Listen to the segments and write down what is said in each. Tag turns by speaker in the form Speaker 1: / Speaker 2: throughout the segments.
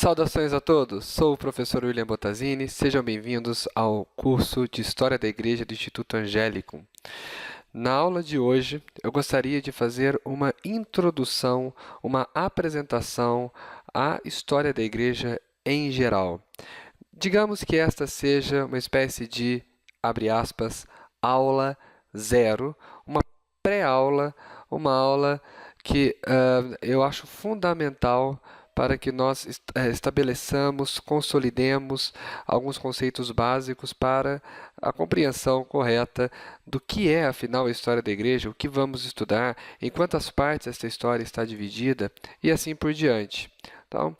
Speaker 1: Saudações a todos, sou o professor William Bottazini, sejam bem-vindos ao curso de História da Igreja do Instituto Angélicum. Na aula de hoje, eu gostaria de fazer uma introdução, uma apresentação à história da Igreja em geral. Digamos que esta seja uma espécie de, abre aspas, aula zero, uma pré-aula, uma aula que eu acho fundamental para que nós estabeleçamos, consolidemos alguns conceitos básicos para a compreensão correta do que é, afinal, a história da igreja, o que vamos estudar, em quantas partes esta história está dividida e assim por diante. Então,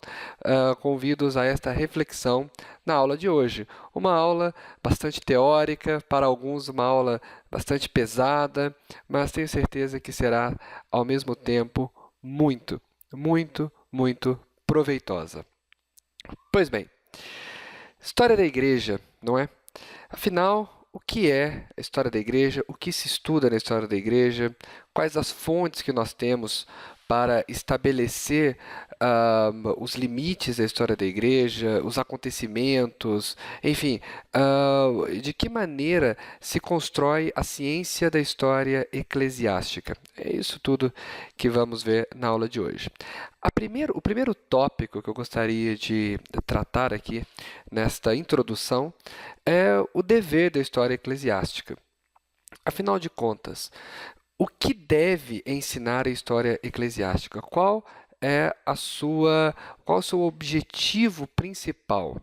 Speaker 1: convido-os a esta reflexão na aula de hoje. Uma aula bastante teórica, para alguns uma aula bastante pesada, mas tenho certeza que será, ao mesmo tempo, muito proveitosa. Pois bem, história da igreja, não é? Afinal, o que é a história da igreja? O que se estuda na história da igreja? Quais as fontes que nós temos para estabelecer os limites da história da igreja, os acontecimentos, enfim, de que maneira se constrói a ciência da história eclesiástica? É isso tudo que vamos ver na aula de hoje. O primeiro tópico que eu gostaria de tratar aqui nesta introdução é o dever da história eclesiástica. Afinal de contas, o que deve ensinar a história eclesiástica? Qual o seu objetivo principal?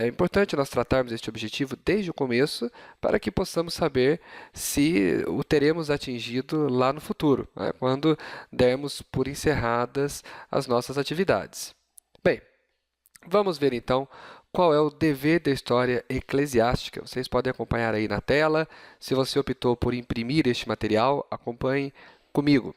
Speaker 1: É importante nós tratarmos este objetivo desde o começo para que possamos saber se o teremos atingido lá no futuro, né, quando dermos por encerradas as nossas atividades. Bem, vamos ver então qual é o dever da história eclesiástica. Vocês podem acompanhar aí na tela. Se você optou por imprimir este material, acompanhe comigo.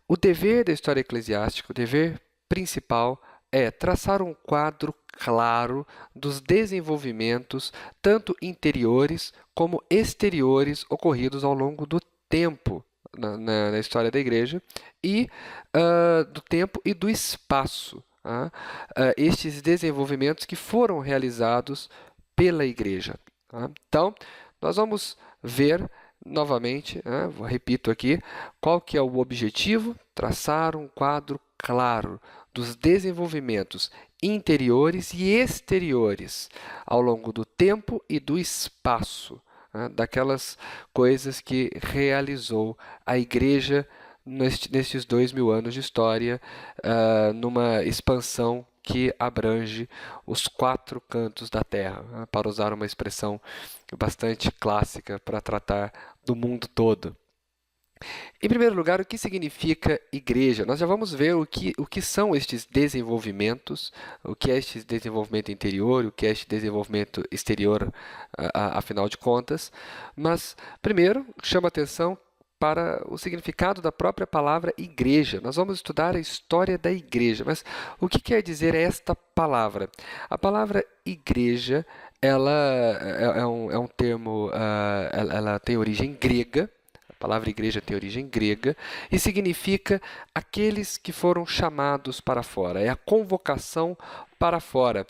Speaker 1: O dever da história eclesiástica, o dever principal, é traçar um quadro claro dos desenvolvimentos, tanto interiores como exteriores, ocorridos ao longo do tempo na história da igreja, e do tempo e do espaço. Estes desenvolvimentos que foram realizados pela igreja. Então, nós vamos ver novamente, repito aqui, qual que é o objetivo? Traçar um quadro claro dos desenvolvimentos interiores e exteriores ao longo do tempo e do espaço, daquelas coisas que realizou a igreja nestes 2000 anos de história, numa expansão que abrange os 4 cantos da Terra, para usar uma expressão bastante clássica para tratar do mundo todo. Em primeiro lugar, o que significa igreja? Nós já vamos ver o que são estes desenvolvimentos, o que é este desenvolvimento interior, o que é este desenvolvimento exterior, afinal de contas. Mas, primeiro, chama atenção para o significado da própria palavra igreja. Nós vamos estudar a história da igreja, mas o que quer dizer esta palavra? A palavra igreja, ela é um termo, ela tem origem grega. A palavra igreja tem origem grega e significa aqueles que foram chamados para fora. É a convocação para fora.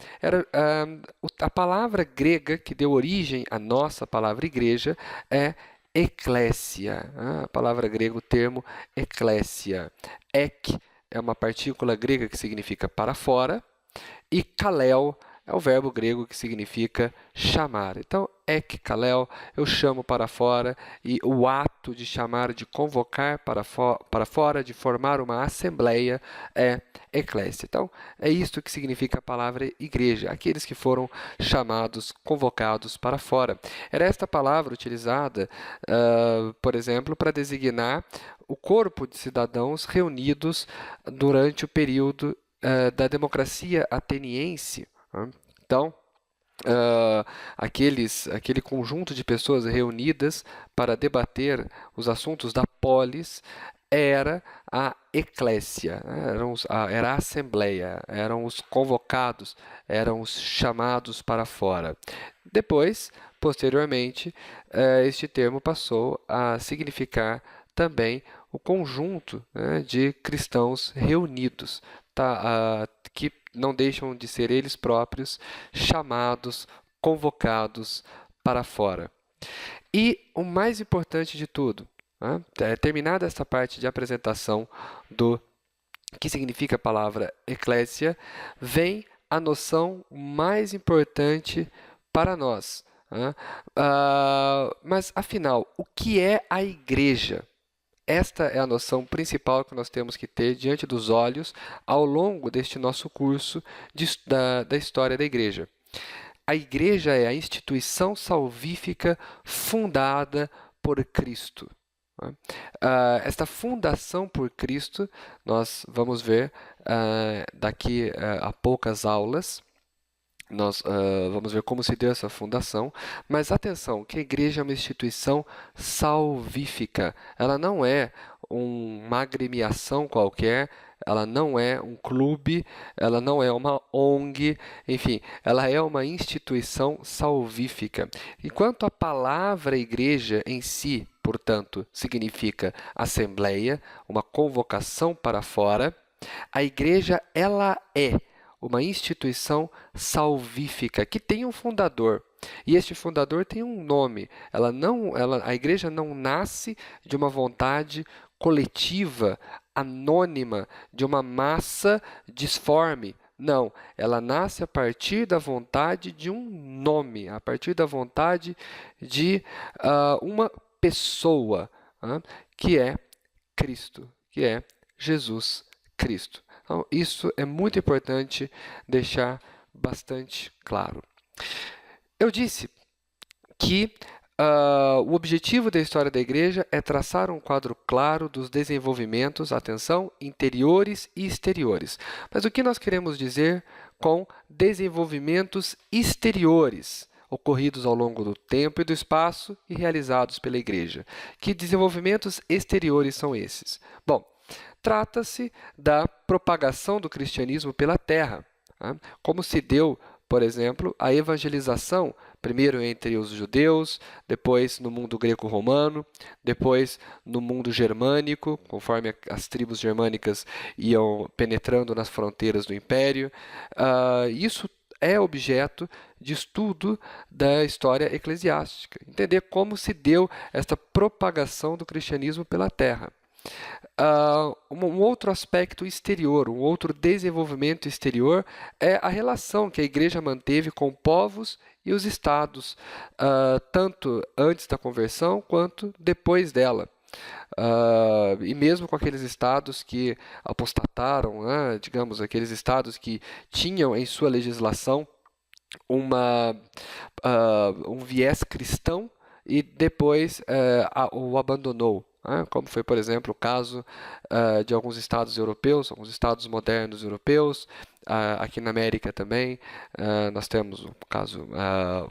Speaker 1: A palavra grega que deu origem à nossa palavra igreja é eclésia. A palavra grega, o termo eclésia. Ek é uma partícula grega que significa para fora e kalel é o verbo grego que significa chamar. Então, kalel, eu chamo para fora, e o ato de chamar, de convocar para fora, de formar uma assembleia, é eclésia. Então, é isto que significa a palavra igreja, aqueles que foram chamados, convocados para fora. Era esta palavra utilizada, por exemplo, para designar o corpo de cidadãos reunidos durante o período da democracia ateniense. Então, aquele conjunto de pessoas reunidas para debater os assuntos da polis era a eclésia, era a assembleia, eram os convocados, eram os chamados para fora. Depois, posteriormente, este termo passou a significar também o conjunto, de cristãos reunidos. que não deixam de ser eles próprios chamados, convocados para fora. E o mais importante de tudo, né, terminada esta parte de apresentação do que significa a palavra eclésia, vem a noção mais importante para nós. Né? Mas, afinal, o que é a igreja? Esta é a noção principal que nós temos que ter diante dos olhos ao longo deste nosso curso da história da igreja. A igreja é a instituição salvífica fundada por Cristo. Esta fundação por Cristo, nós vamos ver daqui a poucas aulas. Nós vamos ver como se deu essa fundação, mas atenção, que a igreja é uma instituição salvífica. Ela não é uma agremiação qualquer, ela não é um clube, ela não é uma ONG, enfim, ela é uma instituição salvífica. Enquanto a palavra igreja em si, portanto, significa assembleia, uma convocação para fora, a igreja ela é uma instituição salvífica que tem um fundador. E este fundador tem um nome. A igreja não nasce de uma vontade coletiva, anônima, de uma massa disforme. Não, ela nasce a partir da vontade de um nome, a partir da vontade de uma pessoa, que é Cristo, que é Jesus Cristo. Então, isso é muito importante deixar bastante claro. Eu disse que o objetivo da história da igreja é traçar um quadro claro dos desenvolvimentos, atenção, interiores e exteriores. Mas o que nós queremos dizer com desenvolvimentos exteriores, ocorridos ao longo do tempo e do espaço e realizados pela igreja? Que desenvolvimentos exteriores são esses? Bom, trata-se da propagação do cristianismo pela terra, como se deu, por exemplo, a evangelização, primeiro entre os judeus, depois no mundo greco-romano, depois no mundo germânico, conforme as tribos germânicas iam penetrando nas fronteiras do império. Isso é objeto de estudo da história eclesiástica, entender como se deu esta propagação do cristianismo pela terra. Um outro aspecto exterior, um outro desenvolvimento exterior é a relação que a igreja manteve com povos e os estados, tanto antes da conversão quanto depois dela. E mesmo com aqueles estados que apostataram, digamos, aqueles estados que tinham em sua legislação um viés cristão e depois o abandonou. Como foi, por exemplo, o caso de alguns estados europeus, alguns estados modernos europeus, aqui na América também. Nós temos um caso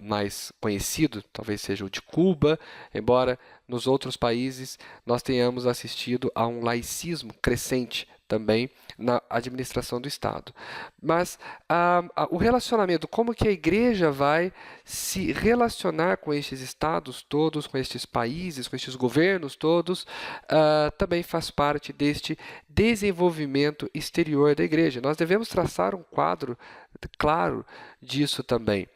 Speaker 1: mais conhecido, talvez seja o de Cuba, embora nos outros países nós tenhamos assistido a um laicismo crescente também na administração do Estado. Mas o relacionamento, como que a igreja vai se relacionar com estes estados todos, com estes países, com estes governos todos, também faz parte deste desenvolvimento exterior da igreja. Nós devemos traçar um quadro claro disso também.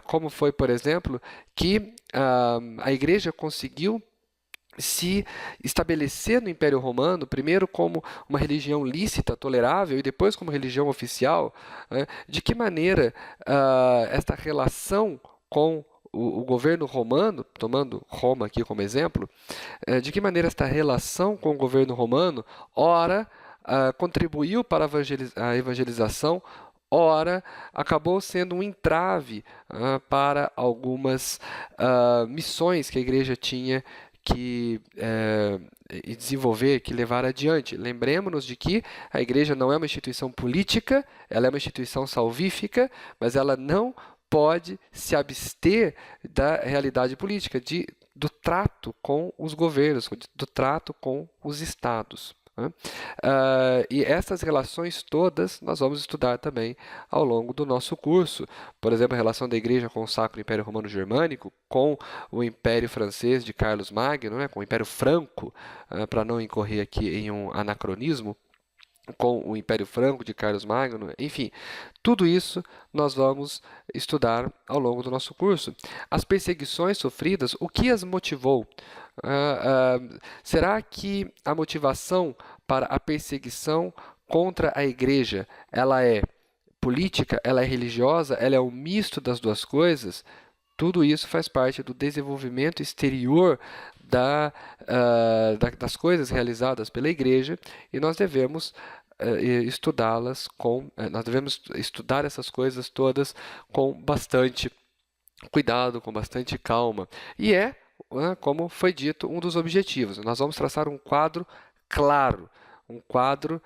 Speaker 1: Como foi, por exemplo, que a igreja conseguiu se estabelecer no Império Romano, primeiro como uma religião lícita, tolerável, e depois como religião oficial. De que maneira esta relação com o governo romano, tomando Roma aqui como exemplo, de que maneira esta relação com o governo romano, ora, contribuiu para a evangelização, ora, acabou sendo um entrave para algumas missões que a igreja tinha que desenvolver, que levar adiante. Lembremos-nos de que a igreja não é uma instituição política, ela é uma instituição salvífica, mas ela não pode se abster da realidade política, do trato com os governos, do trato com os estados. E essas relações todas nós vamos estudar também ao longo do nosso curso. Por exemplo, a relação da igreja com o Sacro Império Romano Germânico, com o Império Francês de Carlos Magno, com o Império Franco, para não incorrer aqui em um anacronismo. com o Império Franco de Carlos Magno, enfim, tudo isso nós vamos estudar ao longo do nosso curso. As perseguições sofridas, o que as motivou? Será que a motivação para a perseguição contra a igreja, ela é política, ela é religiosa, ela é um misto das duas coisas? Tudo isso faz parte do desenvolvimento exterior das coisas realizadas pela igreja e nós devemos estudá-las nós devemos estudar essas coisas todas com bastante cuidado, com bastante calma. E como foi dito, um dos objetivos. Nós vamos traçar um quadro claro, um quadro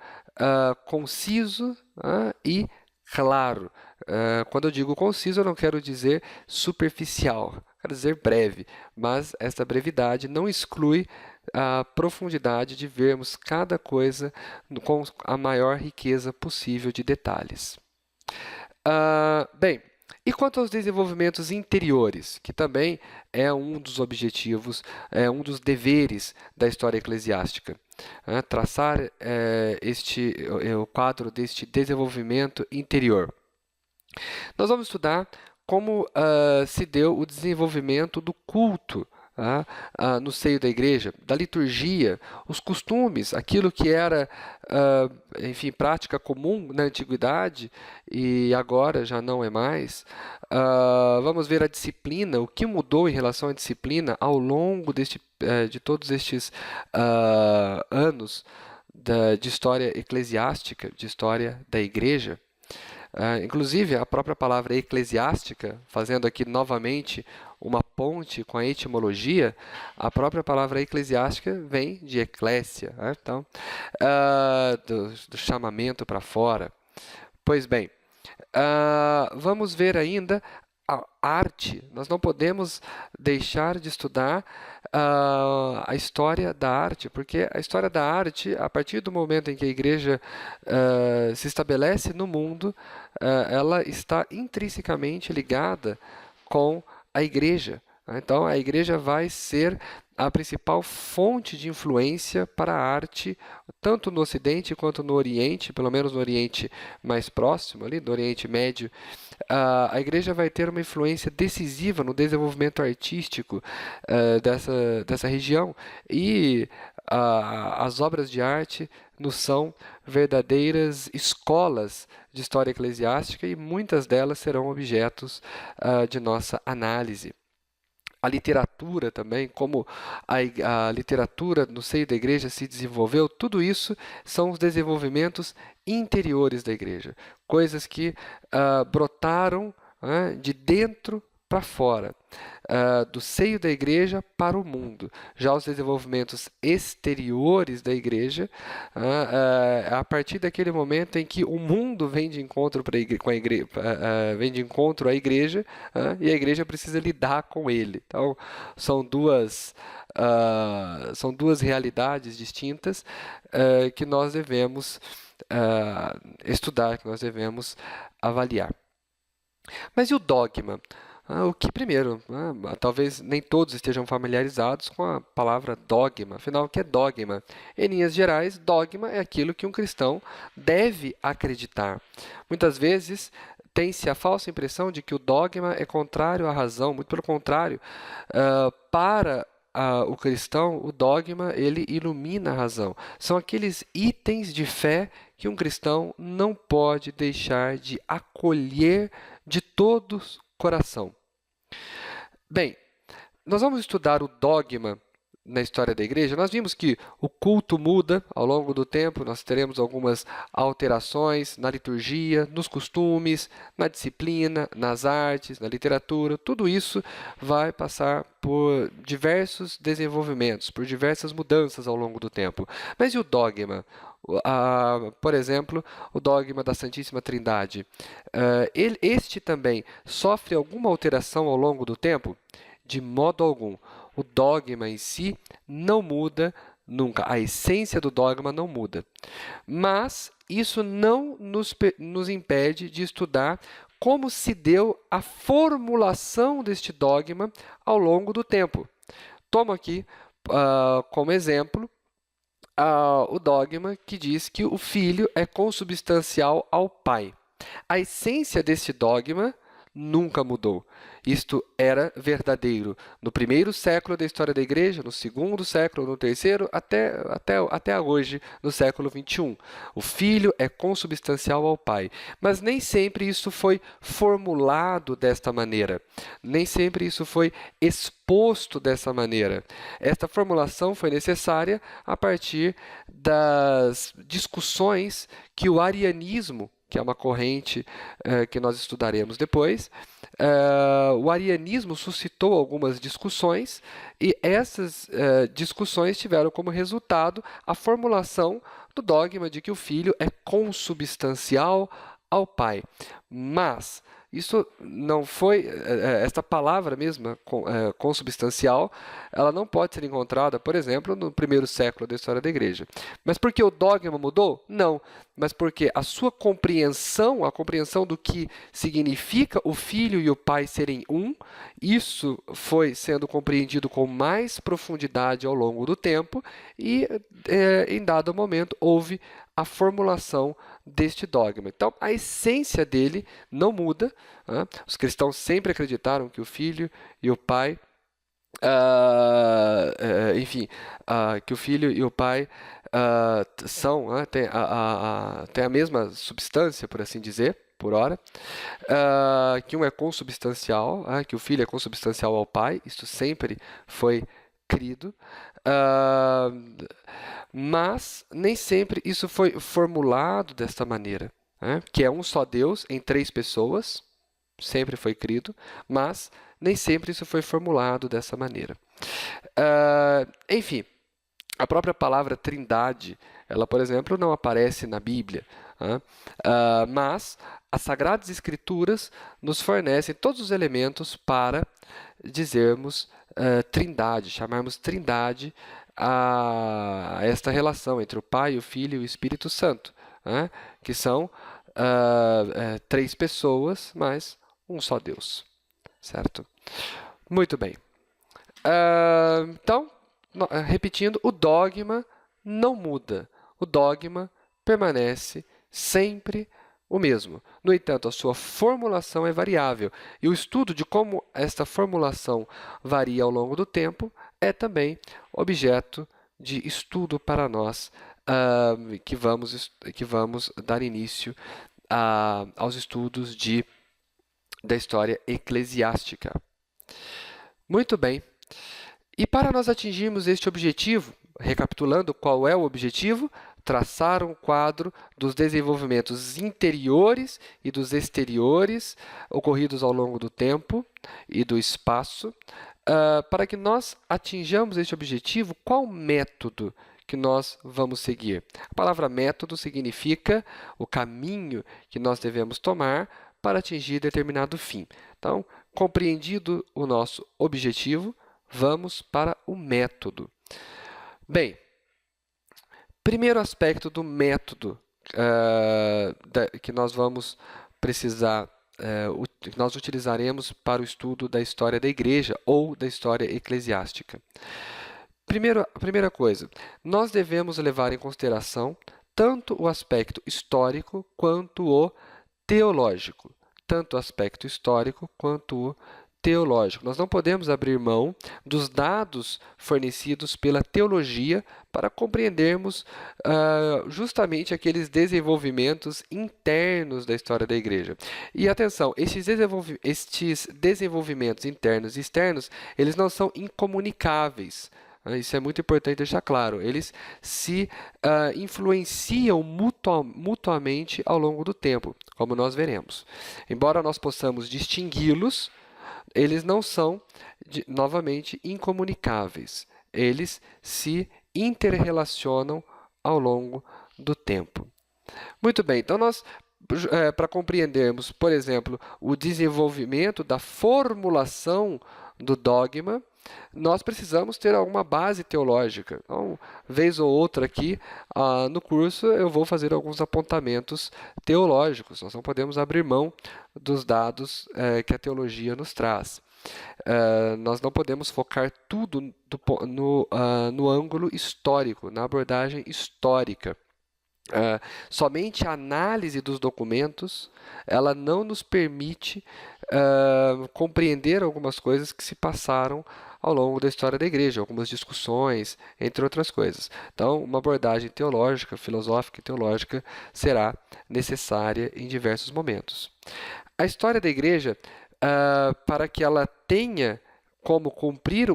Speaker 1: conciso e claro. Quando eu digo conciso, eu não quero dizer superficial, quero dizer breve, mas esta brevidade não exclui a profundidade de vermos cada coisa com a maior riqueza possível de detalhes. Bem, e quanto aos desenvolvimentos interiores, que também é um dos objetivos, é um dos deveres da história eclesiástica, traçar o quadro deste desenvolvimento interior. Nós vamos estudar como se deu o desenvolvimento do culto no seio da igreja, da liturgia, os costumes, aquilo que era, enfim, prática comum na antiguidade e agora já não é mais. Vamos ver a disciplina, o que mudou em relação à disciplina ao longo de todos estes anos de história eclesiástica, de história da igreja. Inclusive, a própria palavra eclesiástica, fazendo aqui novamente uma ponte com a etimologia, a própria palavra eclesiástica vem de eclésia, então, do chamamento para fora. Pois bem, vamos ver ainda a arte. Nós não podemos deixar de estudar a história da arte, porque a história da arte, a partir do momento em que a igreja se estabelece no mundo, ela está intrinsecamente ligada com a igreja. Então, a igreja vai ser a principal fonte de influência para a arte, tanto no Ocidente quanto no Oriente, pelo menos no Oriente mais próximo, ali, no Oriente Médio. A igreja vai ter uma influência decisiva no desenvolvimento artístico dessa região e as obras de arte nos são verdadeiras escolas de história eclesiástica e muitas delas serão objetos de nossa análise. A literatura também, como a literatura no seio da igreja se desenvolveu, tudo isso são os desenvolvimentos interiores da igreja, coisas que brotaram de dentro para fora, do seio da igreja para o mundo. Já os desenvolvimentos exteriores da igreja, a partir daquele momento em que o mundo vem de encontro vem de encontro à igreja, e a igreja precisa lidar com ele. Então, são duas realidades distintas que nós devemos estudar, que nós devemos avaliar. Mas e o dogma? O que, primeiro, talvez nem todos estejam familiarizados com a palavra dogma. Afinal, o que é dogma? Em linhas gerais, dogma é aquilo que um cristão deve acreditar. Muitas vezes, tem-se a falsa impressão de que o dogma é contrário à razão. Muito pelo contrário, para o cristão, o dogma, ele ilumina a razão. São aqueles itens de fé que um cristão não pode deixar de acolher de todo o coração. Bem, nós vamos estudar o dogma na história da igreja. Nós vimos que o culto muda ao longo do tempo, nós teremos algumas alterações na liturgia, nos costumes, na disciplina, nas artes, na literatura. Tudo isso vai passar por diversos desenvolvimentos, por diversas mudanças ao longo do tempo. Mas e o dogma? Por exemplo, o dogma da Santíssima Trindade. Este também sofre alguma alteração ao longo do tempo? De modo algum. O dogma em si não muda nunca. A essência do dogma não muda. Mas isso não nos impede de estudar como se deu a formulação deste dogma ao longo do tempo. Tomo aqui como exemplo o dogma que diz que o Filho é consubstancial ao Pai. A essência deste dogma nunca mudou. Isto era verdadeiro no primeiro século da história da Igreja, no segundo século, no terceiro, até hoje, no século XXI. O Filho é consubstancial ao Pai. Mas nem sempre isso foi formulado desta maneira. Nem sempre isso foi exposto dessa maneira. Esta formulação foi necessária a partir das discussões que o arianismo, que é uma corrente que nós estudaremos depois, o arianismo suscitou algumas discussões e essas discussões tiveram como resultado a formulação do dogma de que o Filho é consubstancial ao Pai. Mas isso não foi, esta palavra mesma, consubstancial, ela não pode ser encontrada, por exemplo, no primeiro século da história da Igreja. Mas porque o dogma mudou? Não. Mas porque a sua compreensão, a compreensão do que significa o Filho e o Pai serem um, isso foi sendo compreendido com mais profundidade ao longo do tempo e, em dado momento, houve a formulação deste dogma. Então, a essência dele não muda. Os cristãos sempre acreditaram que o Filho e o Pai, que o Filho e o Pai têm a mesma substância, por assim dizer, por ora, que um é consubstancial, que o Filho é consubstancial ao Pai, isso sempre foi crido, mas nem sempre isso foi formulado desta maneira, que é um só Deus em três pessoas, sempre foi crido, mas nem sempre isso foi formulado dessa maneira. Enfim, a própria palavra trindade, ela, por exemplo, não aparece na Bíblia, mas as Sagradas Escrituras nos fornecem todos os elementos para dizermos trindade, chamarmos trindade a esta relação entre o Pai, o Filho e o Espírito Santo, que são três pessoas, mas um só Deus, certo? Muito bem. Então, repetindo, o dogma não muda. O dogma permanece sempre o mesmo. No entanto, a sua formulação é variável. E o estudo de como esta formulação varia ao longo do tempo é também objeto de estudo para nós, que vamos dar início aos estudos da história eclesiástica. Muito bem. E para nós atingirmos este objetivo, recapitulando qual é o objetivo, traçar um quadro dos desenvolvimentos interiores e dos exteriores ocorridos ao longo do tempo e do espaço. Para que nós atinjamos este objetivo, qual método que nós vamos seguir? A palavra método significa o caminho que nós devemos tomar para atingir determinado fim. Então, compreendido o nosso objetivo, vamos para o método. Bem, primeiro aspecto do método que nós vamos precisar, que nós utilizaremos para o estudo da história da Igreja ou da história eclesiástica. A primeira coisa, nós devemos levar em consideração tanto o aspecto histórico quanto o teológico. Tanto o aspecto histórico quanto o teológico. Nós não podemos abrir mão dos dados fornecidos pela teologia para compreendermos justamente aqueles desenvolvimentos internos da história da Igreja. E atenção, estes desenvolvimentos internos e externos, eles não são incomunicáveis. Isso é muito importante deixar claro. Eles se influenciam mutuamente ao longo do tempo, como nós veremos. Embora nós possamos distingui-los, eles não são, novamente, incomunicáveis. Eles se interrelacionam ao longo do tempo. Muito bem, então nós, para compreendermos, por exemplo, o desenvolvimento da formulação do dogma, nós precisamos ter alguma base teológica. Então, vez ou outra aqui no curso, eu vou fazer alguns apontamentos teológicos. Nós não podemos abrir mão dos dados que a teologia nos traz. Nós não podemos focar tudo no ângulo histórico, na abordagem histórica. Somente a análise dos documentos, ela não nos permite compreender algumas coisas que se passaram ao longo da história da igreja, algumas discussões, entre outras coisas. Então, uma abordagem teológica, filosófica e teológica será necessária em diversos momentos. A história da igreja, para que ela tenha como cumprir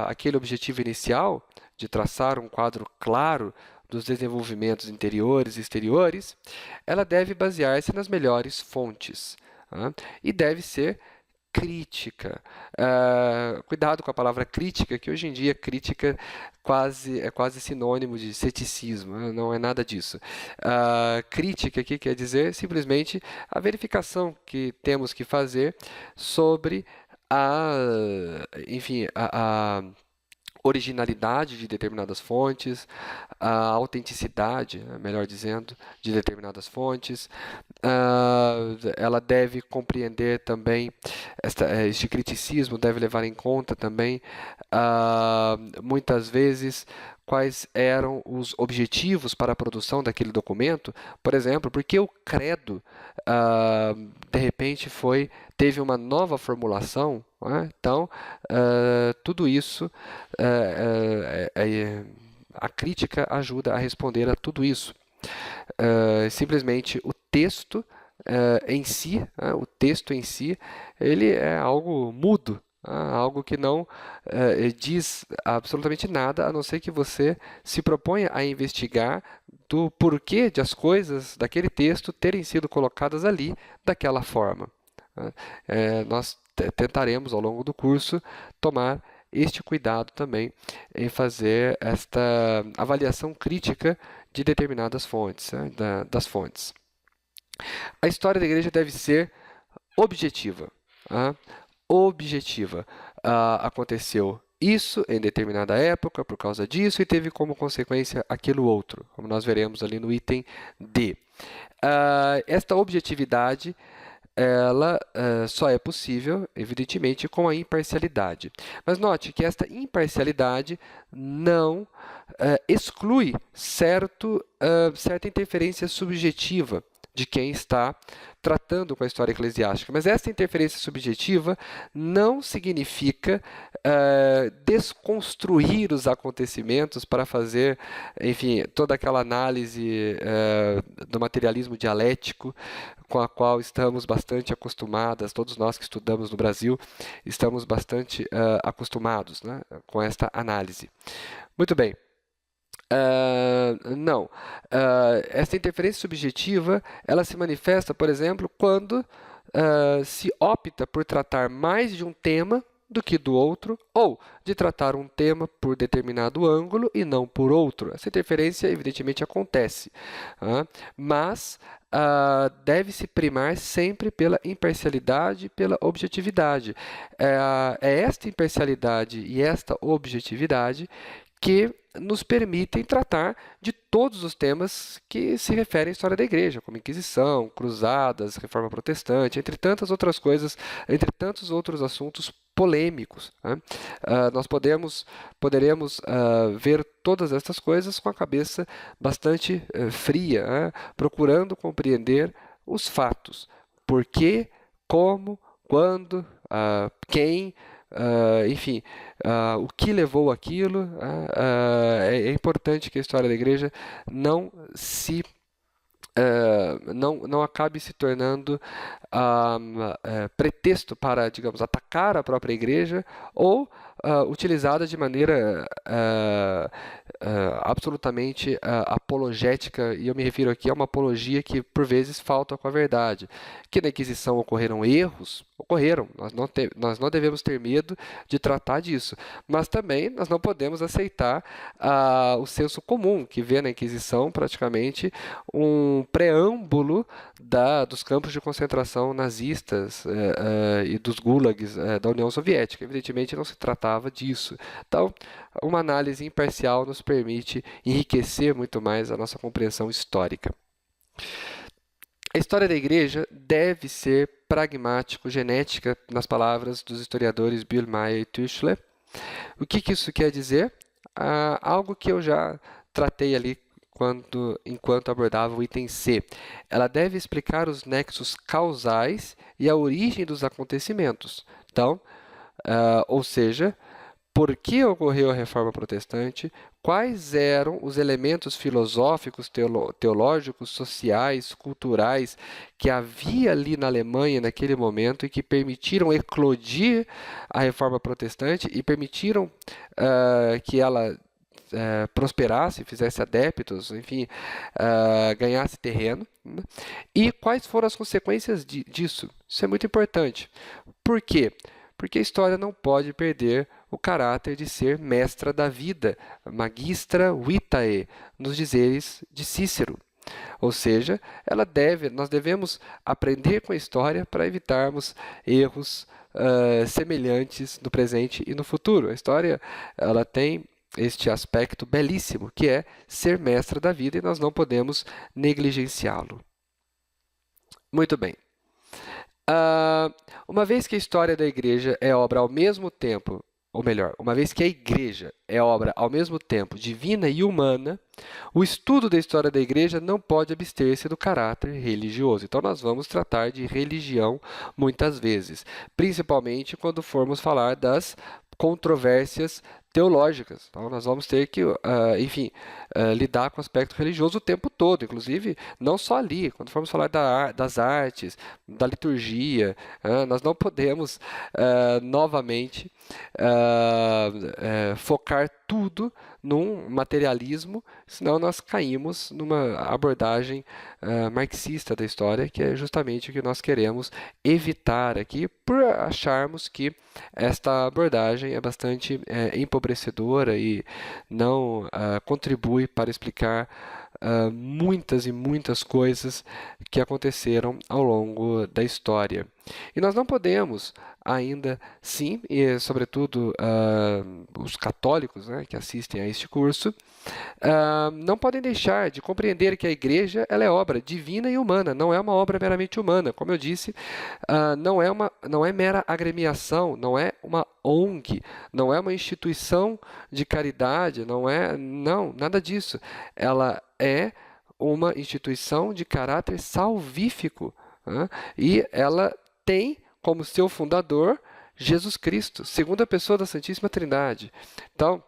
Speaker 1: aquele objetivo inicial de traçar um quadro claro dos desenvolvimentos interiores e exteriores, ela deve basear-se nas melhores fontes, e deve ser crítica. Cuidado com a palavra crítica, que hoje em dia crítica é quase sinônimo de ceticismo, não é nada disso. Crítica aqui quer dizer simplesmente a verificação que temos que fazer sobre enfim, a originalidade de determinadas fontes, a autenticidade, melhor dizendo, de determinadas fontes. Ela deve compreender também, este criticismo deve levar em conta também, muitas vezes, quais eram os objetivos para a produção daquele documento. Por exemplo, porque o credo, de repente, teve uma nova formulação, né? Então, tudo isso, a crítica ajuda a responder a tudo isso. Simplesmente o texto o texto em si, ele é algo mudo, algo que não diz absolutamente nada, a não ser que você se proponha a investigar do porquê de as coisas daquele texto terem sido colocadas ali daquela forma. Nós tentaremos, ao longo do curso, tomar este cuidado também em fazer esta avaliação crítica de determinadas fontes, das fontes. A história da igreja deve ser objetiva. Objetiva. Aconteceu isso em determinada época por causa disso e teve como consequência aquilo outro, como nós veremos ali no item D. Esta objetividade, ela só é possível, evidentemente, com a imparcialidade. Mas note que esta imparcialidade não exclui certa interferência subjetiva de quem está tratando com a história eclesiástica. Mas essa interferência subjetiva não significa desconstruir os acontecimentos para fazer, enfim, toda aquela análise do materialismo dialético com a qual estamos bastante acostumadas, todos nós que estudamos no Brasil, estamos bastante acostumados, né, com esta análise. Muito bem. Não. Essa interferência subjetiva, ela se manifesta, por exemplo, quando se opta por tratar mais de um tema do que do outro, ou de tratar um tema por determinado ângulo e não por outro. Essa interferência, evidentemente, acontece, mas deve-se primar sempre pela imparcialidade e pela objetividade. É esta imparcialidade e esta objetividade que nos permitem tratar de todos os temas que se referem à história da igreja, como Inquisição, Cruzadas, Reforma Protestante, entre tantas outras coisas, entre tantos outros assuntos polêmicos. Nós poderemos ver todas estas coisas com a cabeça bastante fria, procurando compreender os fatos. Por quê, como, quando, quem, enfim, o que levou aquilo. É importante que a história da igreja não acabe se tornando pretexto para, digamos, atacar a própria igreja ou utilizada de maneira absolutamente apologética, e eu me refiro aqui a uma apologia que, por vezes, falta com a verdade. Que na Inquisição ocorreram erros, ocorreram, nós não devemos ter medo de tratar disso, mas também nós não podemos aceitar o senso comum, que vê na Inquisição praticamente um preâmbulo dos campos de concentração nazistas e dos gulags da União Soviética. Evidentemente não se tratava disso. Então, uma análise imparcial nos permite enriquecer muito mais a nossa compreensão histórica. A história da igreja deve ser pragmático-genética, nas palavras dos historiadores Bill Maher e Tuchler. O que isso quer dizer? Algo que eu já tratei ali enquanto abordava o item C. Ela deve explicar os nexos causais e a origem dos acontecimentos. Então, ou seja, por que ocorreu a Reforma Protestante, quais eram os elementos filosóficos, teológicos, sociais, culturais que havia ali na Alemanha naquele momento e que permitiram eclodir a Reforma Protestante e permitiram que ela prosperasse, fizesse adeptos, enfim, ganhasse terreno, né? E quais foram as consequências disso? Isso é muito importante. Por quê? Porque a história não pode perder o caráter de ser mestra da vida, magistra vitae, nos dizeres de Cícero. Ou seja, nós devemos aprender com a história para evitarmos erros semelhantes no presente e no futuro. A história, ela tem este aspecto belíssimo, que é ser mestra da vida, e nós não podemos negligenciá-lo. Muito bem. Uma vez que a história da igreja é obra ao mesmo tempo, ou melhor, uma vez que a igreja é obra ao mesmo tempo divina e humana, o estudo da história da igreja não pode abster-se do caráter religioso. Então, nós vamos tratar de religião muitas vezes, principalmente quando formos falar das controvérsias teológicas. Então, nós vamos ter que, enfim, lidar com o aspecto religioso o tempo todo, inclusive não só ali, quando formos falar das artes, da liturgia, nós não podemos novamente focar tudo num materialismo, senão nós caímos numa abordagem marxista da história, que é justamente o que nós queremos evitar aqui, por acharmos que esta abordagem é bastante empobrecedora e não contribui para explicar muitas e muitas coisas que aconteceram ao longo da história. E nós não podemos ainda, sim, e sobretudo os católicos, né, que assistem a este curso, não podem deixar de compreender que a igreja ela é obra divina e humana, não é uma obra meramente humana. Como eu disse, não é mera agremiação, não é uma ONG, não é uma instituição de caridade, não, nada disso. Ela é uma instituição de caráter salvífico, né? E ela tem como seu fundador Jesus Cristo, segunda pessoa da Santíssima Trindade. Então,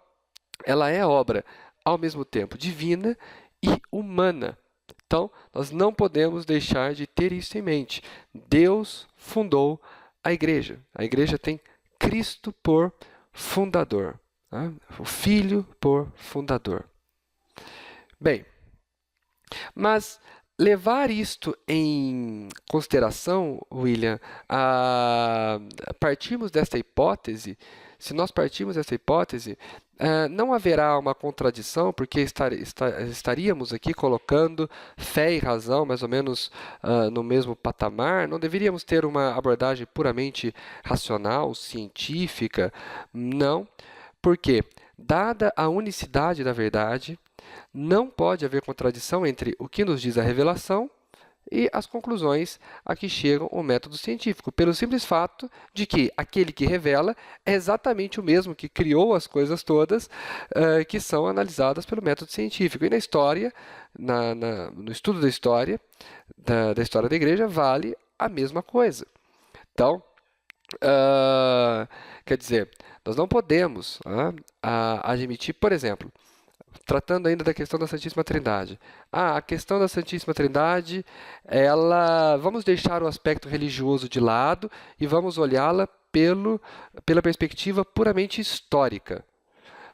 Speaker 1: ela é obra ao mesmo tempo divina e humana. Então, nós não podemos deixar de ter isso em mente. Deus fundou a igreja. A igreja tem Cristo por fundador, tá? O Filho por fundador. Bem, mas levar isto em consideração, William, partirmos desta hipótese, se nós partirmos dessa hipótese, não haverá uma contradição, porque estaríamos aqui colocando fé e razão mais ou menos no mesmo patamar, não deveríamos ter uma abordagem puramente racional, científica, não, porque, dada a unicidade da verdade, não pode haver contradição entre o que nos diz a revelação e as conclusões a que chega o método científico, pelo simples fato de que aquele que revela é exatamente o mesmo que criou as coisas todas que são analisadas pelo método científico. E na história, no estudo da história da igreja, vale a mesma coisa. Então, quer dizer, nós não podemos admitir, por exemplo, tratando ainda da questão da Santíssima Trindade. A questão da Santíssima Trindade, vamos deixar o aspecto religioso de lado e vamos olhá-la pela perspectiva puramente histórica.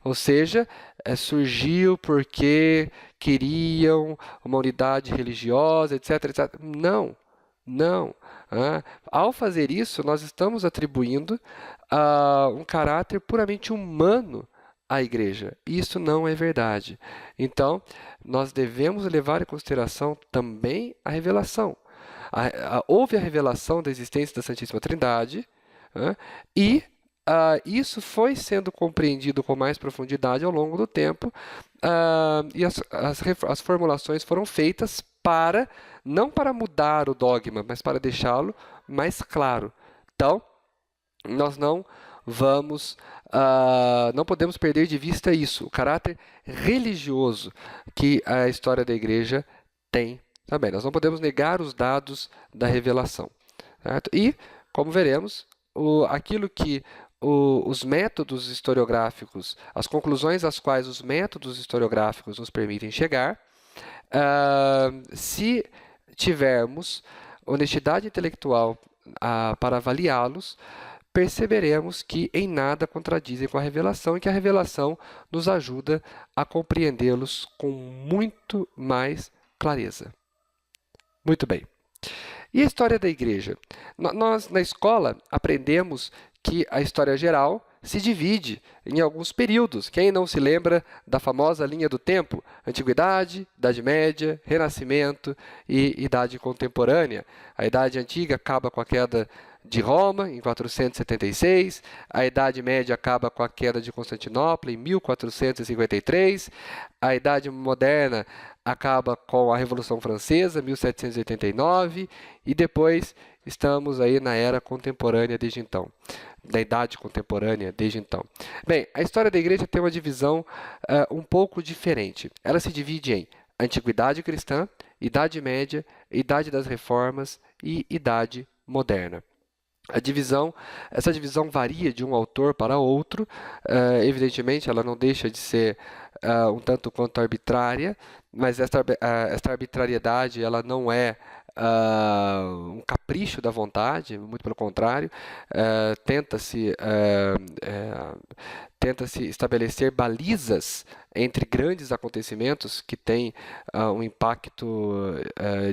Speaker 1: Ou seja, surgiu porque queriam uma unidade religiosa, etc, etc. Não, não. Ao fazer isso, nós estamos atribuindo um caráter puramente humano à igreja. Isso não é verdade. Então, nós devemos levar em consideração também a revelação. Houve a revelação da existência da Santíssima Trindade, e isso foi sendo compreendido com mais profundidade ao longo do tempo, e as formulações foram feitas não para mudar o dogma, mas para deixá-lo mais claro. Então, nós não podemos perder de vista isso, o caráter religioso que a história da igreja tem também. Nós não podemos negar os dados da revelação, certo? E, como veremos, aquilo que os métodos historiográficos, as conclusões às quais os métodos historiográficos nos permitem chegar, se tivermos honestidade intelectual para avaliá-los, perceberemos que em nada contradizem com a revelação e que a revelação nos ajuda a compreendê-los com muito mais clareza. Muito bem. E a história da igreja? Nós, na escola, aprendemos que a história geral se divide em alguns períodos. Quem não se lembra da famosa linha do tempo? Antiguidade, Idade Média, Renascimento e Idade Contemporânea. A Idade Antiga acaba com a queda de Roma, em 476, a Idade Média acaba com a queda de Constantinopla, em 1453, a Idade Moderna acaba com a Revolução Francesa, 1789, e depois estamos aí na Era Contemporânea desde então, da Idade Contemporânea desde então. Bem, a história da Igreja tem uma divisão um pouco diferente. Ela se divide em Antiguidade Cristã, Idade Média, Idade das Reformas e Idade Moderna. Essa divisão varia de um autor para outro, evidentemente ela não deixa de ser um tanto quanto arbitrária, mas esta arbitrariedade ela não é um capricho da vontade, muito pelo contrário, tenta-se estabelecer balizas entre grandes acontecimentos que têm um impacto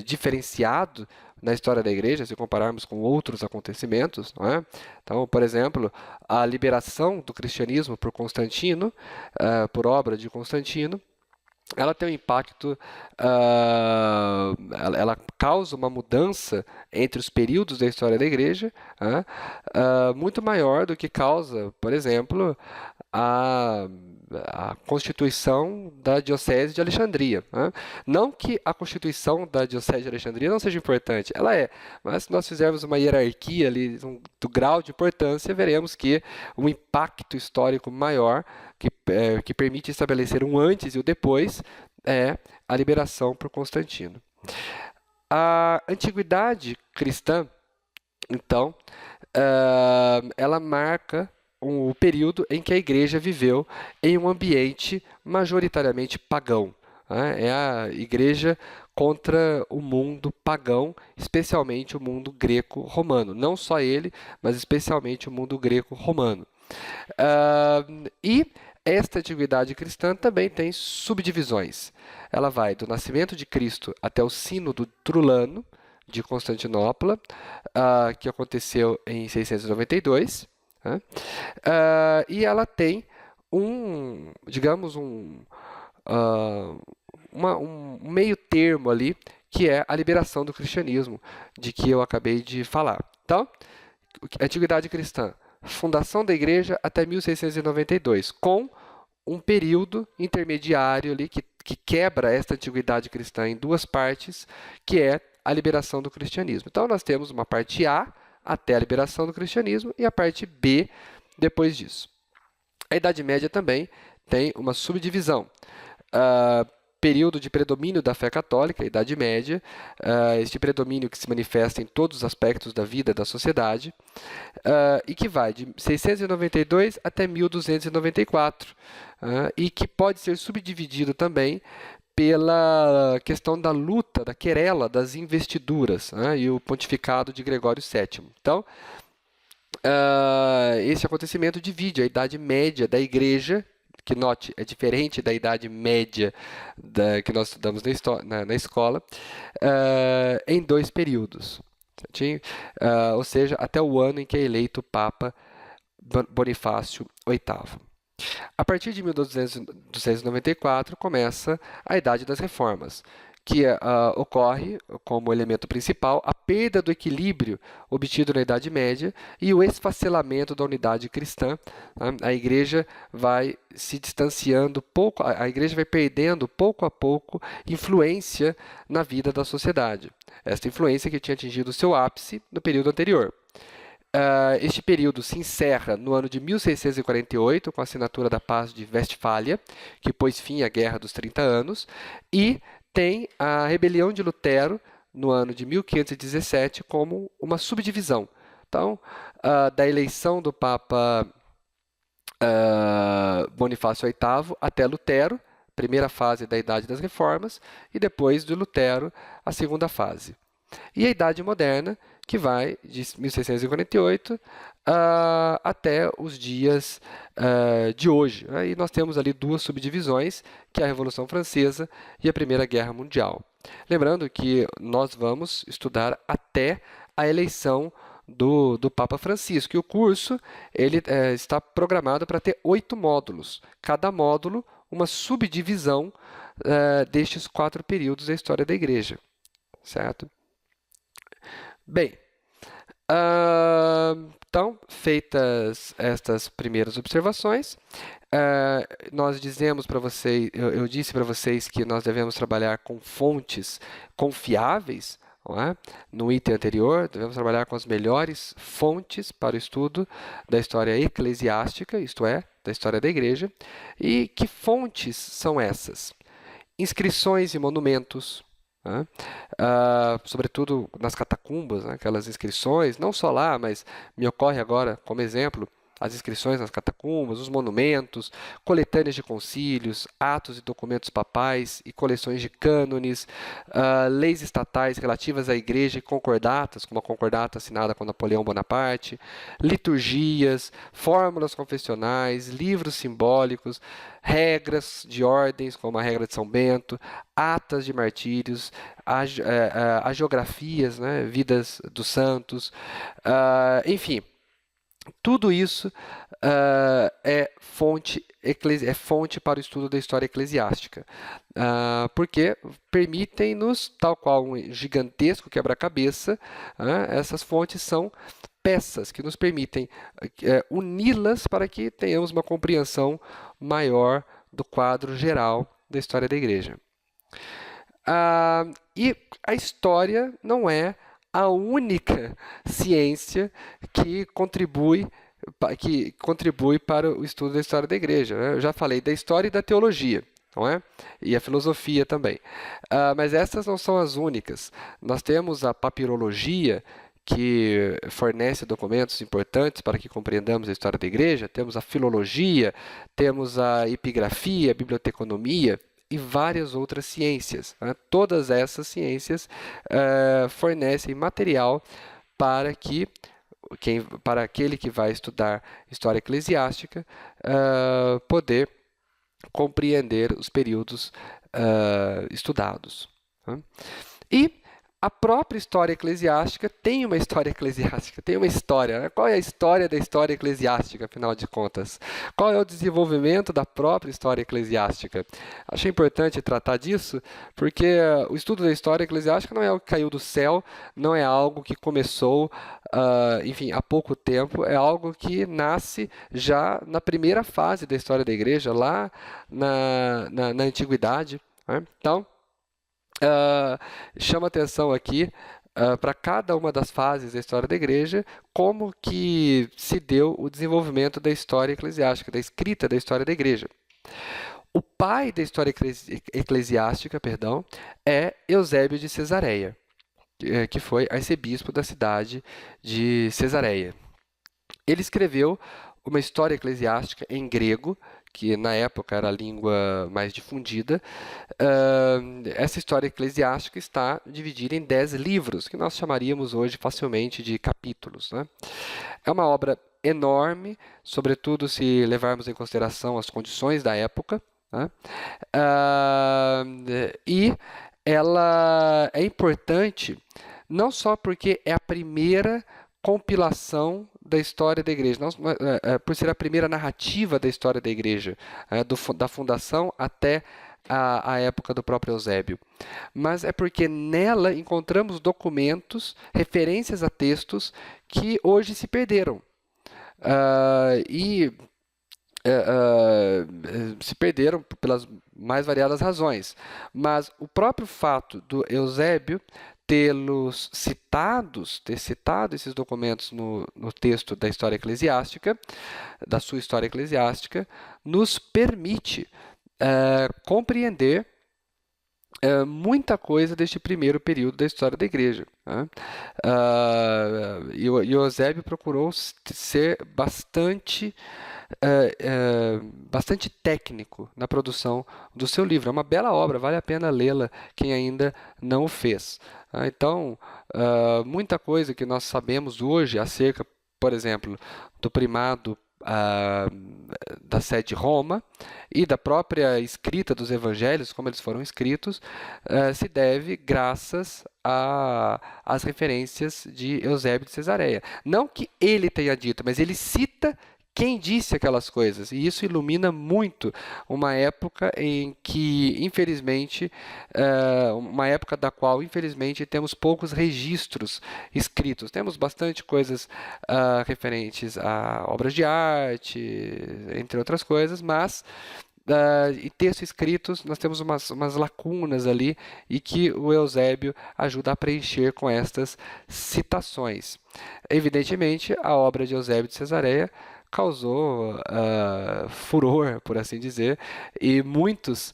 Speaker 1: diferenciado na história da igreja, se compararmos com outros acontecimentos, não é? Então, por exemplo, a liberação do cristianismo por Constantino, por obra de Constantino, ela tem um impacto, ela causa uma mudança entre os períodos da história da igreja, muito maior do que causa, por exemplo, a Constituição da Diocese de Alexandria. Não que a Constituição da Diocese de Alexandria não seja importante, ela é, mas se nós fizermos uma hierarquia ali do grau de importância, veremos que um impacto histórico maior que permite estabelecer um antes e o depois é a liberação por Constantino. A antiguidade cristã, então, ela marca o período em que a igreja viveu em um ambiente majoritariamente pagão. É a igreja contra o mundo pagão, especialmente o mundo greco-romano. Não só ele, mas especialmente o mundo greco-romano. E esta antiguidade cristã também tem subdivisões. Ela vai do nascimento de Cristo até o Sínodo Trulano de Constantinopla, que aconteceu em 692. E ela tem digamos, um meio termo ali, que é a liberação do cristianismo, de que eu acabei de falar. Então, Antiguidade Cristã, fundação da igreja até 1692, com um período intermediário ali que quebra esta antiguidade cristã em duas partes, que é a liberação do cristianismo. Então, nós temos uma parte A, até a liberação do cristianismo, e a parte B depois disso. A Idade Média também tem uma subdivisão. Período de predomínio da fé católica, a Idade Média, este predomínio que se manifesta em todos os aspectos da vida da sociedade, e que vai de 692 até 1294, e que pode ser subdividido também pela questão da luta, da querela, das investiduras, e o pontificado de Gregório VII. Então, esse acontecimento divide a Idade Média da Igreja, que, note, é diferente da Idade Média que nós estudamos na escola, em dois períodos. Ou seja, até o ano em que é eleito o Papa Bonifácio VIII. A partir de 1294 começa a Idade das Reformas, que ocorre como elemento principal a perda do equilíbrio obtido na Idade Média e o esfacelamento da unidade cristã. A igreja vai se distanciando pouco, a igreja vai perdendo pouco a pouco influência na vida da sociedade. Esta influência que tinha atingido o seu ápice no período anterior. Este período se encerra no ano de 1648, com a assinatura da Paz de Westfália, que pôs fim à Guerra dos 30 Anos, e tem a rebelião de Lutero, no ano de 1517, como uma subdivisão. Então, da eleição do Papa Bonifácio VIII até Lutero, primeira fase da Idade das Reformas, e depois de Lutero, a segunda fase. E a Idade Moderna, que vai de 1648 até os dias de hoje. E nós temos ali duas subdivisões, que é a Revolução Francesa e a Primeira Guerra Mundial. Lembrando que nós vamos estudar até a eleição do Papa Francisco. E o curso ele, está programado para ter 8 módulos. Cada módulo, uma subdivisão destes 4 períodos da história da Igreja. Certo? Bem, então, feitas estas primeiras observações, nós dizemos para vocês, eu disse para vocês que nós devemos trabalhar com fontes confiáveis, não é? No item anterior, devemos trabalhar com as melhores fontes para o estudo da história eclesiástica, isto é, da história da igreja. E que fontes são essas? Inscrições e monumentos, né? Sobretudo nas catacumbas, né? Aquelas inscrições, não só lá, mas me ocorre agora como exemplo as inscrições nas catacumbas, os monumentos, coletâneas de concílios, atos e documentos papais e coleções de cânones, leis estatais relativas à igreja e concordatas, como a concordata assinada com Napoleão Bonaparte, liturgias, fórmulas confessionais, livros simbólicos, regras de ordens, como a regra de São Bento, atas de martírios, agiografias, né, vidas dos santos, enfim. Tudo isso é fonte para o estudo da história eclesiástica, porque permitem-nos, tal qual um gigantesco quebra-cabeça, essas fontes são peças que nos permitem uni-las para que tenhamos uma compreensão maior do quadro geral da história da Igreja. E a história não é a única ciência que contribui para o estudo da história da igreja, né? Eu já falei da história e da teologia, não é? E a filosofia também. Mas essas não são as únicas. Nós temos a papirologia, que fornece documentos importantes para que compreendamos a história da igreja. Temos a filologia, temos a epigrafia, a biblioteconomia, e várias outras ciências, né? Todas essas ciências fornecem material para para aquele que vai estudar história eclesiástica poder compreender os períodos estudados, né? E a própria história eclesiástica tem uma história eclesiástica, tem uma história, né? Qual é a história da história eclesiástica, afinal de contas? Qual é o desenvolvimento da própria história eclesiástica? Achei importante tratar disso, porque o estudo da história eclesiástica não é algo que caiu do céu, não é algo que começou, enfim, há pouco tempo, é algo que nasce já na primeira fase da história da igreja, lá na antiguidade, né? Então, chama atenção aqui para cada uma das fases da história da igreja, como que se deu o desenvolvimento da história eclesiástica, da escrita da história da igreja. O pai da história eclesiástica, perdão, é Eusébio de Cesareia, que foi arcebispo da cidade de Cesareia. Ele escreveu uma história eclesiástica em grego, que na época era a língua mais difundida. Essa história eclesiástica está dividida em 10 livros, que nós chamaríamos hoje facilmente de capítulos, né? É uma obra enorme, sobretudo se levarmos em consideração as condições da época, né? E ela é importante não só porque é a primeira compilação da história da igreja, não, por ser a primeira narrativa da história da igreja, da fundação até à época do próprio Eusébio, mas é porque nela encontramos documentos, referências a textos que hoje se perderam. E se perderam pelas mais variadas razões. Mas o próprio fato do Eusébio ter citado esses documentos no texto da história eclesiástica, da sua história eclesiástica, nos permite compreender muita coisa deste primeiro período da história da igreja, né? E o Eusébio procurou ser bastante técnico na produção do seu livro. É uma bela obra, vale a pena lê-la quem ainda não o fez. Então, muita coisa que nós sabemos hoje acerca, por exemplo, do primado da sé de Roma e da própria escrita dos evangelhos, como eles foram escritos, se deve graças às referências de Eusébio de Cesareia. Não que ele tenha dito, mas ele cita quem disse aquelas coisas. E isso ilumina muito uma época em que, infelizmente, uma época da qual, infelizmente, temos poucos registros escritos. Temos bastante coisas referentes a obras de arte, entre outras coisas, mas em textos escritos nós temos umas lacunas ali e que o Eusébio ajuda a preencher com estas citações. Evidentemente, a obra de Eusébio de Cesareia causou furor, por assim dizer, e muitos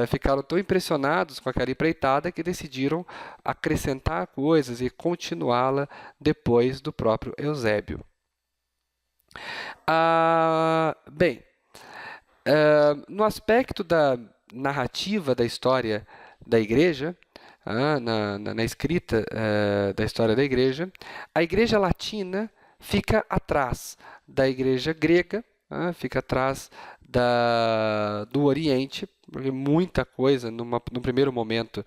Speaker 1: ficaram tão impressionados com aquela empreitada que decidiram acrescentar coisas e continuá-la depois do próprio Eusébio. Bem, no aspecto da narrativa da história da igreja, na escrita da história da igreja, a igreja latina fica atrás da igreja grega, fica atrás do Oriente, porque muita coisa, no primeiro momento,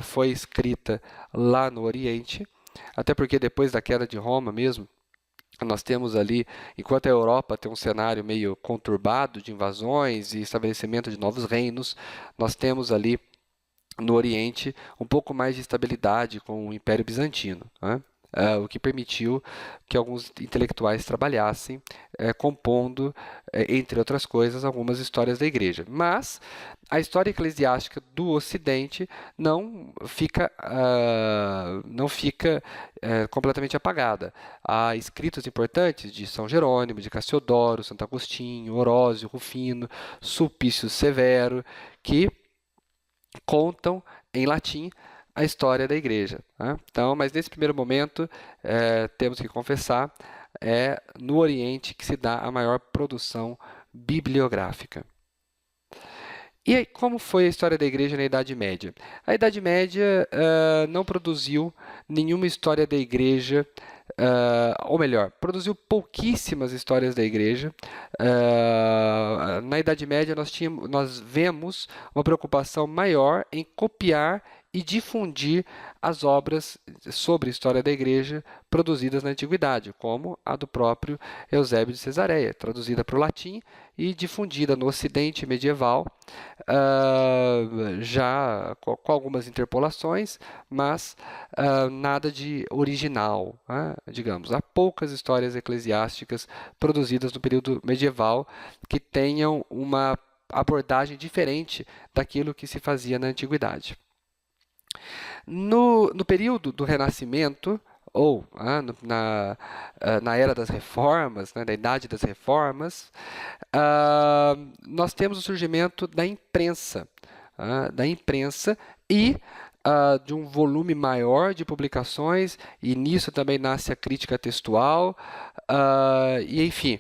Speaker 1: foi escrita lá no Oriente, até porque depois da queda de Roma mesmo, nós temos ali, enquanto a Europa tem um cenário meio conturbado de invasões e estabelecimento de novos reinos, nós temos ali no Oriente um pouco mais de estabilidade com o Império Bizantino, né? O que permitiu que alguns intelectuais trabalhassem, compondo, entre outras coisas, algumas histórias da igreja. Mas a história eclesiástica do Ocidente não fica completamente apagada. Há escritos importantes de São Jerônimo, de Cassiodoro, Santo Agostinho, Orósio, Rufino, Sulpício Severo, que contam em latim a história da igreja, né? Então, mas nesse primeiro momento, temos que confessar, é no Oriente que se dá a maior produção bibliográfica. E aí, como foi a história da igreja na Idade Média? A Idade Média não produziu nenhuma história da igreja, ou melhor, produziu pouquíssimas histórias da igreja. Na Idade Média, nós vemos uma preocupação maior em copiar e difundir as obras sobre a história da igreja produzidas na antiguidade, como a do próprio Eusébio de Cesareia, traduzida para o latim e difundida no Ocidente medieval, já com algumas interpolações, mas nada de original, digamos. Há poucas histórias eclesiásticas produzidas no período medieval que tenham uma abordagem diferente daquilo que se fazia na antiguidade. No período do Renascimento, ou na era das reformas, né, da Idade das Reformas, nós temos o surgimento da imprensa e de um volume maior de publicações, e nisso também nasce a crítica textual, e enfim.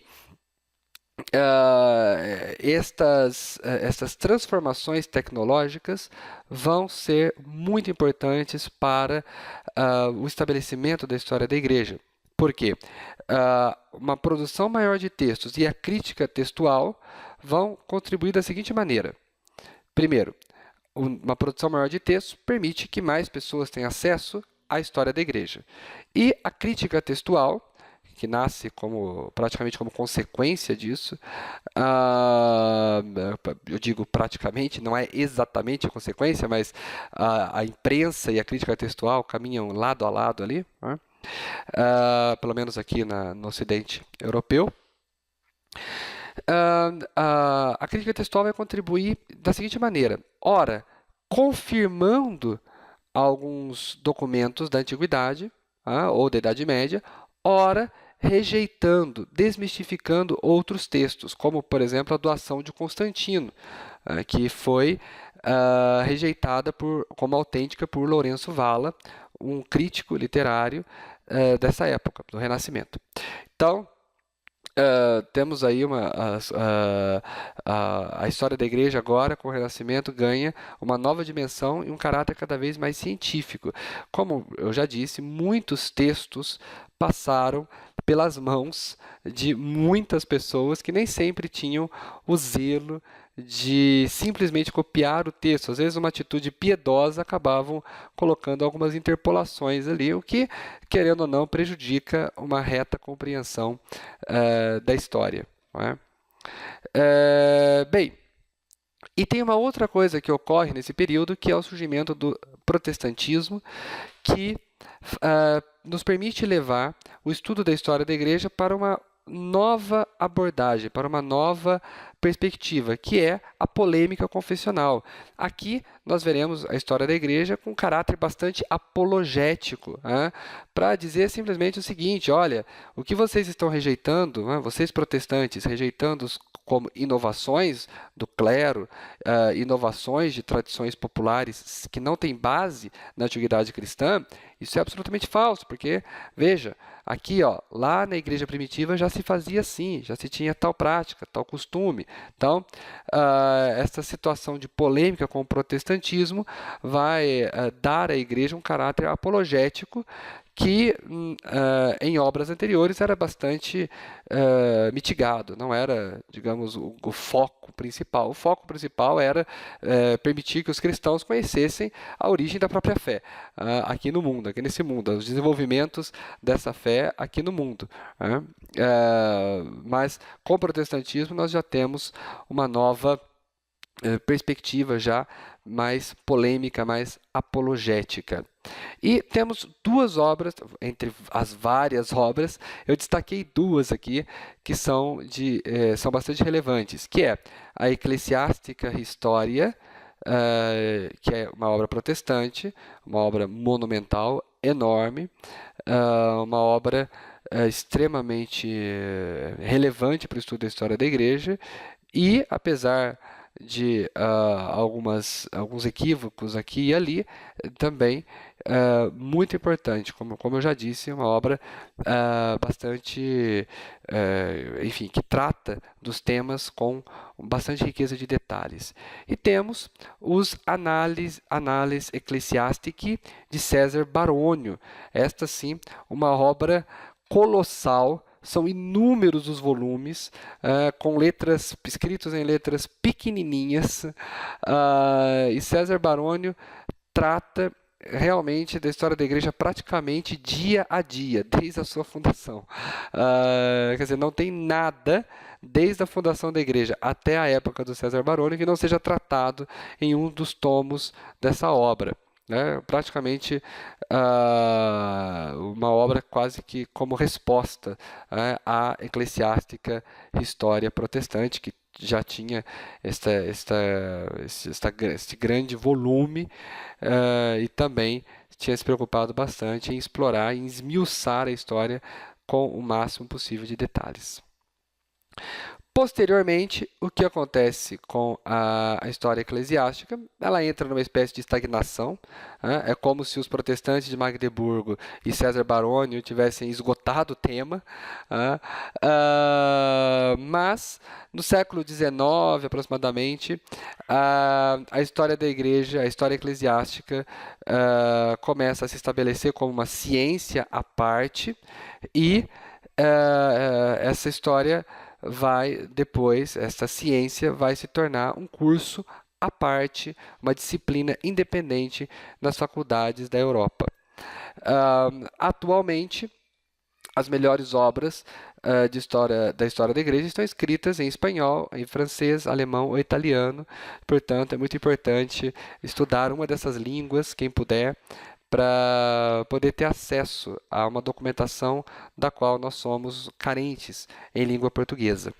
Speaker 1: Estas transformações tecnológicas vão ser muito importantes para o estabelecimento da história da igreja. Por quê? Uma produção maior de textos e a crítica textual vão contribuir da seguinte maneira. Primeiro, uma produção maior de textos permite que mais pessoas tenham acesso à história da igreja. E a crítica textual, que nasce praticamente como consequência disso. Eu digo praticamente, não é exatamente a consequência, mas a imprensa e a crítica textual caminham lado a lado ali, né? Pelo menos aqui no Ocidente Europeu. A crítica textual vai contribuir da seguinte maneira: ora, confirmando alguns documentos da Antiguidade, ou da Idade Média, ora, rejeitando, desmistificando outros textos, como, por exemplo, a doação de Constantino, que foi rejeitada como autêntica por Lourenço Valla, um crítico literário dessa época, do Renascimento. Então, temos aí a história da igreja agora, com o Renascimento, ganha uma nova dimensão e um caráter cada vez mais científico. Como eu já disse, muitos textos passaram pelas mãos de muitas pessoas que nem sempre tinham o zelo de simplesmente copiar o texto. Às vezes, uma atitude piedosa acabavam colocando algumas interpolações ali, o que, querendo ou não, prejudica uma reta compreensão da história. Não é? Bem, e tem uma outra coisa que ocorre nesse período, que é o surgimento do protestantismo, que nos permite levar o estudo da história da igreja para uma nova abordagem, para uma nova perspectiva, que é a polêmica confessional. Aqui nós veremos a história da igreja com um caráter bastante apologético, para dizer simplesmente o seguinte: olha, o que vocês estão rejeitando, vocês protestantes, rejeitando como inovações do clero, inovações de tradições populares que não têm base na antiguidade cristã, isso é absolutamente falso, porque, veja, aqui, lá na igreja primitiva já se fazia assim, já se tinha tal prática, tal costume. Então, essa situação de polêmica com o protestantismo vai dar à igreja um caráter apologético que em obras anteriores era bastante mitigado, não era, digamos, o foco principal. O foco principal era permitir que os cristãos conhecessem a origem da própria fé aqui no mundo, aqui nesse mundo, os desenvolvimentos dessa fé aqui no mundo. Mas com o protestantismo nós já temos uma nova perspectiva já mais polêmica, mais apologética. E temos duas obras, entre as várias obras, eu destaquei duas aqui que são bastante relevantes, que é a Ecclesiastica Historia, que é uma obra protestante, uma obra monumental, enorme, uma obra extremamente relevante para o estudo da história da igreja, e apesar de alguns equívocos aqui e ali, também muito importante, como eu já disse, uma obra bastante, enfim, que trata dos temas com bastante riqueza de detalhes. E temos os Annales Ecclesiastici de César Barônio. Esta sim, uma obra colossal. São inúmeros os volumes, escritos em letras pequenininhas, e César Barônio trata realmente da história da igreja praticamente dia a dia, desde a sua fundação. Quer dizer, não tem nada desde a fundação da igreja até a época do César Barônio que não seja tratado em um dos tomos dessa obra. Praticamente uma obra quase que como resposta à eclesiástica história protestante, que já tinha este grande volume e também tinha se preocupado bastante em explorar, em esmiuçar a história com o máximo possível de detalhes. Posteriormente, o que acontece com a história eclesiástica? Ela entra numa espécie de estagnação. É como se os protestantes de Magdeburgo e César Barônio tivessem esgotado o tema. Mas, no século XIX, aproximadamente, a história da igreja, a história eclesiástica, começa a se estabelecer como uma ciência à parte, e essa história essa ciência vai se tornar um curso à parte, uma disciplina independente nas faculdades da Europa. Atualmente, as melhores obras da história da igreja estão escritas em espanhol, em francês, alemão ou italiano. Portanto, é muito importante estudar uma dessas línguas, quem puder, para poder ter acesso a uma documentação da qual nós somos carentes em língua portuguesa,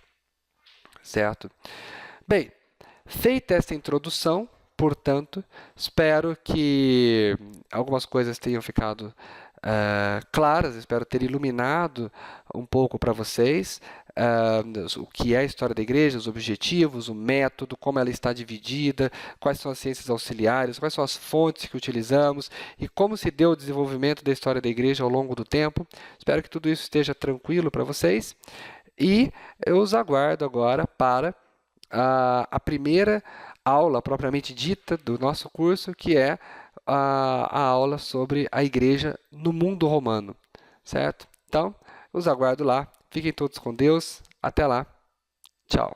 Speaker 1: certo? Bem, feita esta introdução, portanto, espero que algumas coisas tenham ficado claras, espero ter iluminado um pouco para vocês o que é a história da igreja, os objetivos, o método, como ela está dividida, quais são as ciências auxiliares, quais são as fontes que utilizamos e como se deu o desenvolvimento da história da igreja ao longo do tempo. Espero que tudo isso esteja tranquilo para vocês e eu os aguardo agora para a primeira aula propriamente dita do nosso curso, que é a aula sobre a igreja no mundo romano, certo? Então, os aguardo lá. Fiquem todos com Deus. Até lá. Tchau.